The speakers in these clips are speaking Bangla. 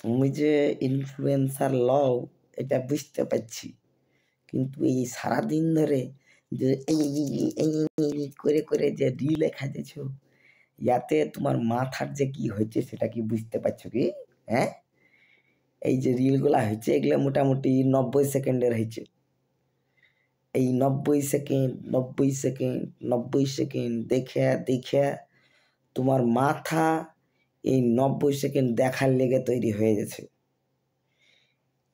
তুমি যে ইনফ্লুয়েন্সার লও এটা বুঝতে পারছি, কিন্তু এই সারাদিন ধরে যে এই করে করে যে রিলে খাইতেছ, ইয়াতে তোমার মাথার যে কি হয়েছে সেটা কি বুঝতে পারছো কি? হ্যাঁ, এই যে রিলগুলা হয়েছে এগুলো মোটামুটি 90 সেকেন্ডের হয়েছে। এই 90 সেকেন্ড 90 সেকেন্ড 90 সেকেন্ড দেখে দেখে তোমার মাথা এই 90 সেকেন্ড দেখার লেগে তৈরি হয়ে গেছে।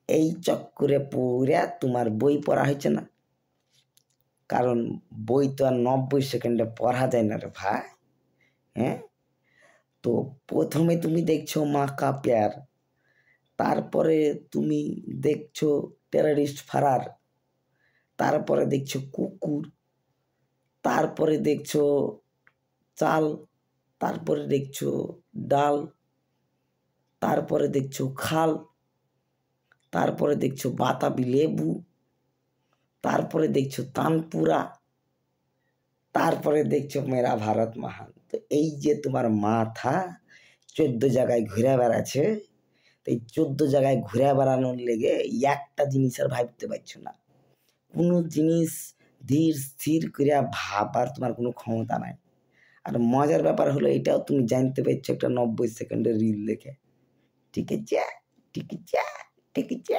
এই চক্করে পড়ে তোমার বই পড়া হয়েছে না, কারণ বই তো আর 90 সেকেন্ডে পড়া যায় না রে ভাই। হ্যাঁ, তো প্রথমে তুমি দেখছো মা কা প্যার, তারপরে তুমি দেখছো টেরারিস্ট ফারার, তারপরে দেখছো কুকুর, তারপরে দেখছো চাল, তারপরে দেখছো ডাল, তারপরে দেখছো খাল, তারপরে দেখছো বাতাবি লেবু, তারপরে দেখছো তানপুরা, তারপরে দেখছো মেরা ভারত মহান। তো এই যে তোমার মাথা 14 জায়গায় ঘুরে বেড়াচ্ছে, তো এই 14 জায়গায় ঘুরে বেড়ানোর লেগে একটা জিনিস আর ভাবতে পারছো না। কোনো জিনিস ধীর স্থির করিয়া ভাবার তোমার কোনো ক্ষমতা নাই। আর মজার ব্যাপার হলো এটাও তুমি জানতে পারছো একটা 90 সেকেন্ডের রিল দেখে। ঠিক আছে, ঠিক আছে, ঠিক আছে।